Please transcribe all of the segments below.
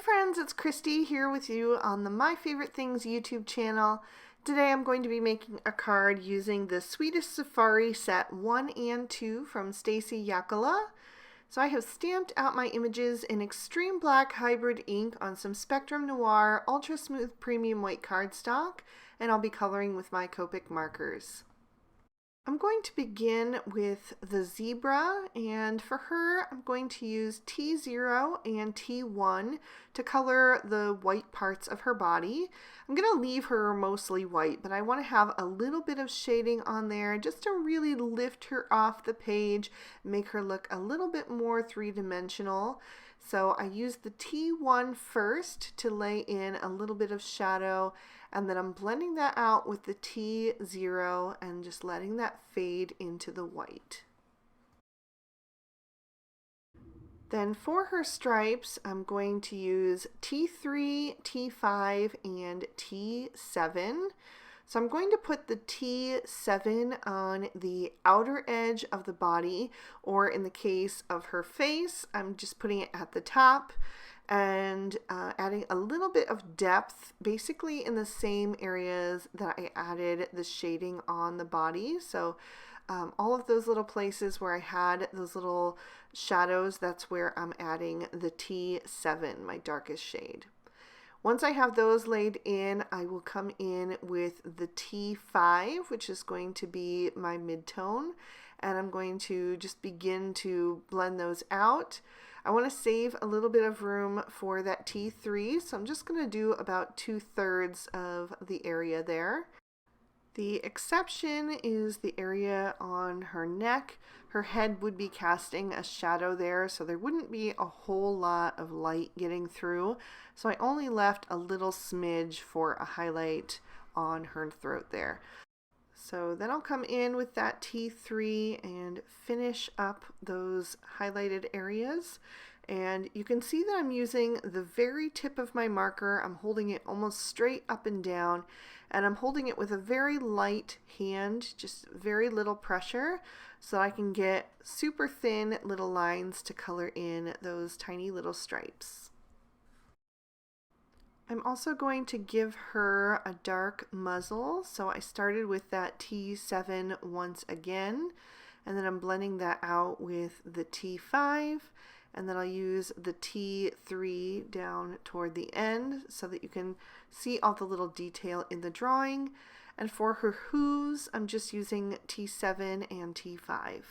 friends, it's Christy here with you on the My Favorite Things YouTube channel. Today I'm going to be making a card using the Sweetest Safari set 1 and 2 from Stacy Yakala. So I have stamped out my images in extreme black hybrid ink on some Spectrum Noir Ultra Smooth Premium White cardstock, and I'll be coloring with my Copic markers. I'm going to begin with the zebra, and for her I'm going to use T0 and T1 to color the white parts of her body. I'm going to leave her mostly white, but I want to have a little bit of shading on there just to really lift her off the page, make her look a little bit more three-dimensional. So I used the T1 first to lay in a little bit of shadow, and then I'm blending that out with the T0 and just letting that fade into the white. Then for her stripes, I'm going to use T3, T5, and T7. So I'm going to put the T7 on the outer edge of the body, or in the case of her face, I'm just putting it at the top and adding a little bit of depth, basically in the same areas that I added the shading on the body. So all of those little places where I had those little shadows, that's where I'm adding the T7, my darkest shade. Once I have those laid in, I will come in with the T5, which is going to be my midtone, and I'm going to just begin to blend those out. I want to save a little bit of room for that T3, so I'm just going to do about 2/3 of the area there. The exception is the area on her neck. Her head would be casting a shadow there, so there wouldn't be a whole lot of light getting through. So I only left a little smidge for a highlight on her throat there. So then I'll come in with that T3 and finish up those highlighted areas. And you can see that I'm using the very tip of my marker. I'm holding it almost straight up and down, and I'm holding it with a very light hand, just very little pressure, so I can get super thin little lines to color in those tiny little stripes. I'm also going to give her a dark muzzle, so I started with that T7 once again, and then I'm blending that out with the T5, and then I'll use the T3 down toward the end so that you can see all the little detail in the drawing. And for her hooves, I'm just using T7 and T5.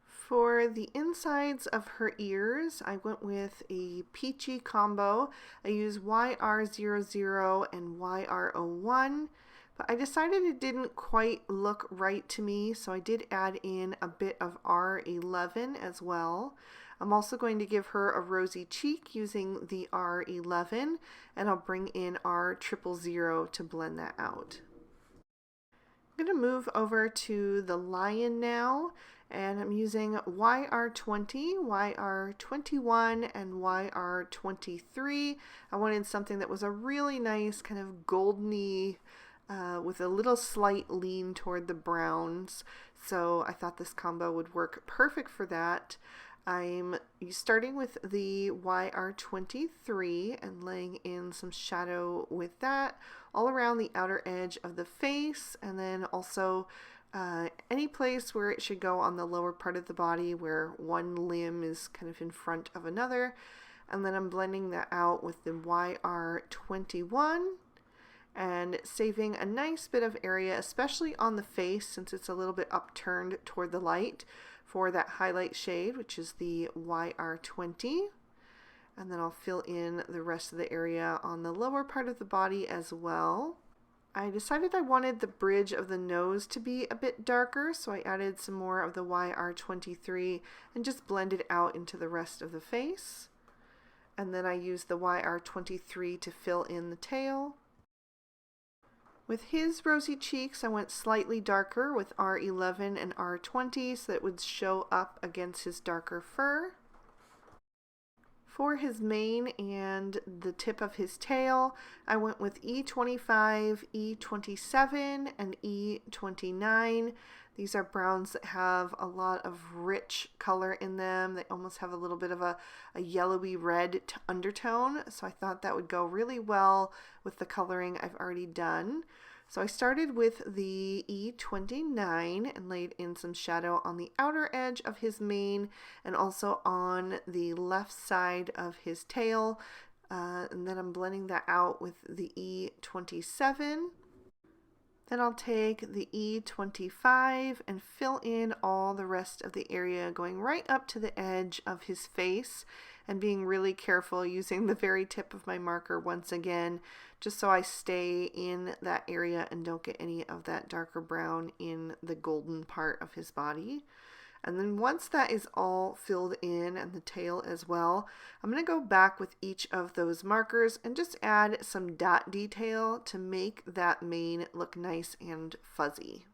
For the insides of her ears, I went with a peachy combo. I used YR00 and YR01, but I decided it didn't quite look right to me, so I did add in a bit of R11 as well. I'm also going to give her a rosy cheek using the R11, and I'll bring in R000 to blend that out. I'm going to move over to the lion now, and I'm using YR20, YR21, and YR23. I wanted something that was a really nice kind of goldeny, with a little slight lean toward the browns, so I thought this combo would work perfect for that. I'm starting with the YR23 and laying in some shadow with that all around the outer edge of the face, and then also any place where it should go on the lower part of the body where one limb is kind of in front of another. And then I'm blending that out with the YR21 and saving a nice bit of area, especially on the face since it's a little bit upturned toward the light, for that highlight shade, which is the YR20. And then I'll fill in the rest of the area on the lower part of the body as well. I decided I wanted the bridge of the nose to be a bit darker, so I added some more of the YR23 and just blended out into the rest of the face. And then I used the YR23 to fill in the tail. With his rosy cheeks, I went slightly darker with R11 and R20 so that it would show up against his darker fur. For his mane and the tip of his tail, I went with E25, E27, and E29. These are browns that have a lot of rich color in them. They almost have a little bit of a yellowy red undertone, so I thought that would go really well with the coloring I've already done. So I started with the E29 and laid in some shadow on the outer edge of his mane and also on the left side of his tail. And then I'm blending that out with the E27. Then I'll take the E25 and fill in all the rest of the area going right up to the edge of his face, and being really careful using the very tip of my marker once again, just so I stay in that area and don't get any of that darker brown in the golden part of his body. And then once that is all filled in, and the tail as well, I'm going to go back with each of those markers and just add some dot detail to make that mane look nice and fuzzy.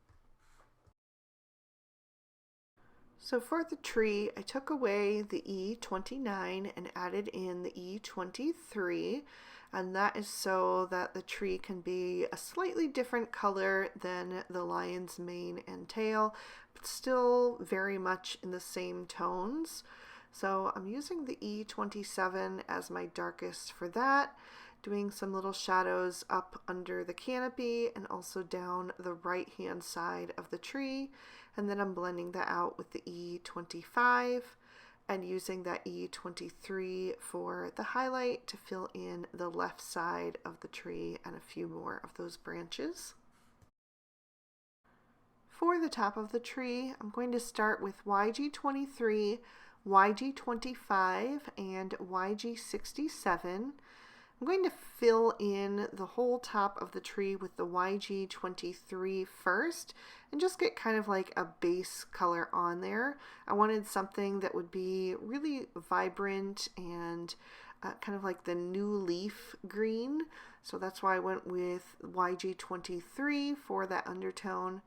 So for the tree, I took away the E29 and added in the E23, and that is so that the tree can be a slightly different color than the lion's mane and tail, but still very much in the same tones. So I'm using the E27 as my darkest for that, doing some little shadows up under the canopy and also down the right hand side of the tree. And then I'm blending that out with the E25 and using that E23 for the highlight to fill in the left side of the tree and a few more of those branches. For the top of the tree, I'm going to start with YG23, YG25, and YG67. I'm going to fill in the whole top of the tree with the YG23 first and just get kind of like a base color on there. I wanted something that would be really vibrant and kind of like the new leaf green. So that's why I went with YG23 for that undertone.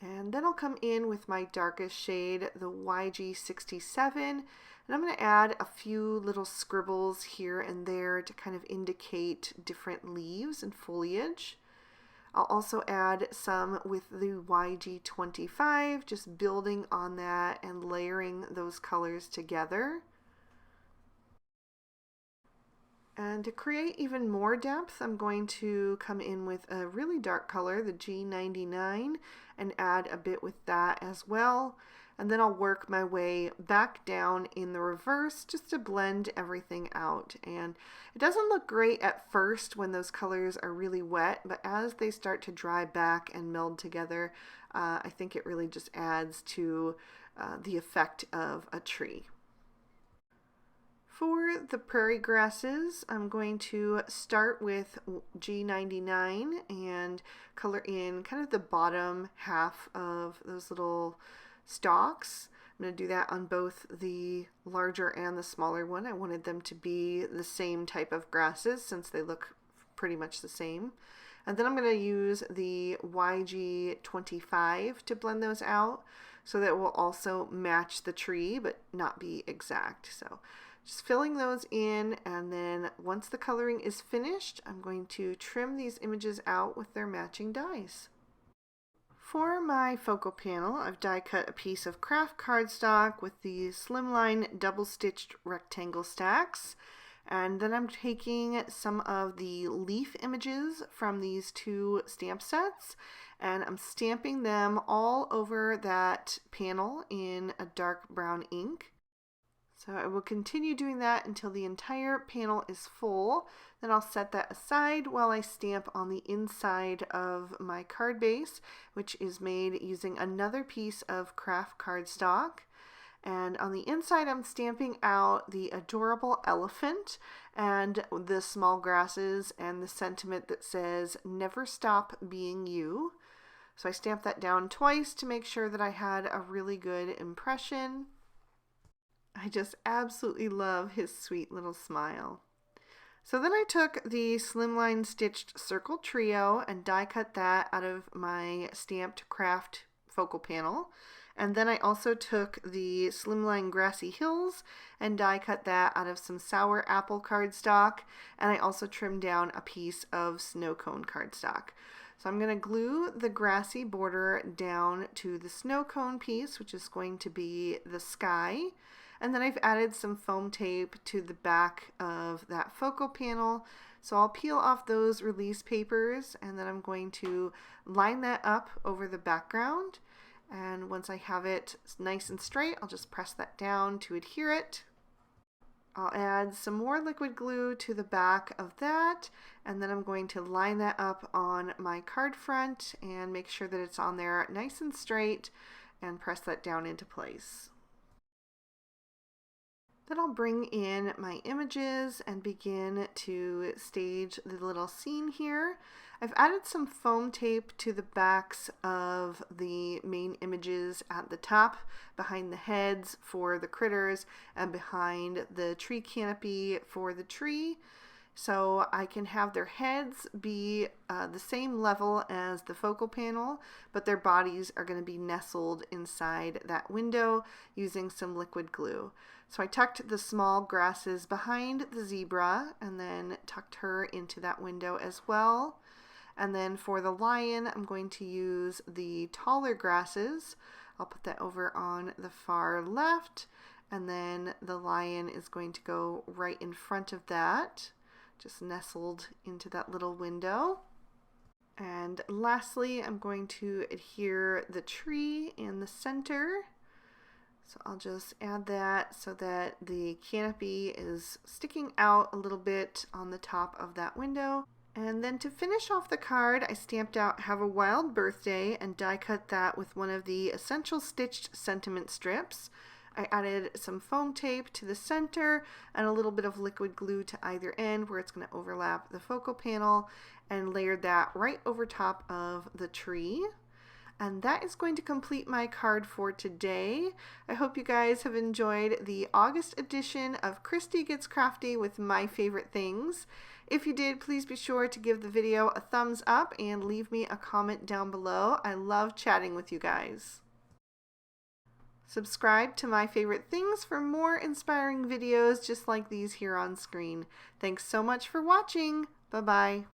And then I'll come in with my darkest shade, the YG67, and I'm going to add a few little scribbles here and there to kind of indicate different leaves and foliage. I'll also add some with the YG25, just building on that and layering those colors together. And to create even more depth, I'm going to come in with a really dark color, the G99, and add a bit with that as well. And then I'll work my way back down in the reverse just to blend everything out. And it doesn't look great at first when those colors are really wet, but as they start to dry back and meld together, I think it really just adds to the effect of a tree. For the prairie grasses, I'm going to start with G99 and color in kind of the bottom half of those little stalks. I'm going to do that on both the larger and the smaller one. I wanted them to be the same type of grasses since they look pretty much the same. And then I'm going to use the YG25 to blend those out so that it will also match the tree but not be exact. So just filling those in, and then once the coloring is finished, I'm going to trim these images out with their matching dies. For my focal panel, I've die cut a piece of craft cardstock with the Slimline double-stitched rectangle stacks, and then I'm taking some of the leaf images from these two stamp sets, and I'm stamping them all over that panel in a dark brown ink. So I will continue doing that until the entire panel is full. Then I'll set that aside while I stamp on the inside of my card base, which is made using another piece of craft cardstock. And on the inside, I'm stamping out the adorable elephant and the small grasses and the sentiment that says, "Never stop being you." So I stamped that down twice to make sure that I had a really good impression. I just absolutely love his sweet little smile. So then I took the Slimline stitched circle trio and die cut that out of my stamped craft focal panel. And then I also took the Slimline Grassy Hills and die cut that out of some sour apple cardstock, and I also trimmed down a piece of snow cone cardstock. So I'm going to glue the grassy border down to the snow cone piece, which is going to be the sky. And then I've added some foam tape to the back of that focal panel. So I'll peel off those release papers, and then I'm going to line that up over the background. And once I have it nice and straight, I'll just press that down to adhere it. I'll add some more liquid glue to the back of that, and then I'm going to line that up on my card front and make sure that it's on there nice and straight and press that down into place. Then I'll bring in my images and begin to stage the little scene here. I've added some foam tape to the backs of the main images at the top, behind the heads for the critters, and behind the tree canopy for the tree. So I can have their heads be the same level as the focal panel, but their bodies are going to be nestled inside that window using some liquid glue. So I tucked the small grasses behind the zebra and then tucked her into that window as well. And then for the lion, I'm going to use the taller grasses. I'll put that over on the far left, and then the lion is going to go right in front of that, just nestled into that little window. And lastly, I'm going to adhere the tree in the center. So I'll just add that so that the canopy is sticking out a little bit on the top of that window. And then to finish off the card, I stamped out "Have a Wild Birthday" and die cut that with one of the Essential Stitched sentiment strips. I added some foam tape to the center and a little bit of liquid glue to either end where it's going to overlap the focal panel, and layered that right over top of the tree. And that is going to complete my card for today. I hope you guys have enjoyed the August edition of Christy Gets Crafty with my favorite things. If you did, please be sure to give the video a thumbs up and leave me a comment down below. I love chatting with you guys. Subscribe to My Favorite Things for more inspiring videos just like these here on screen. Thanks so much for watching. Bye-bye.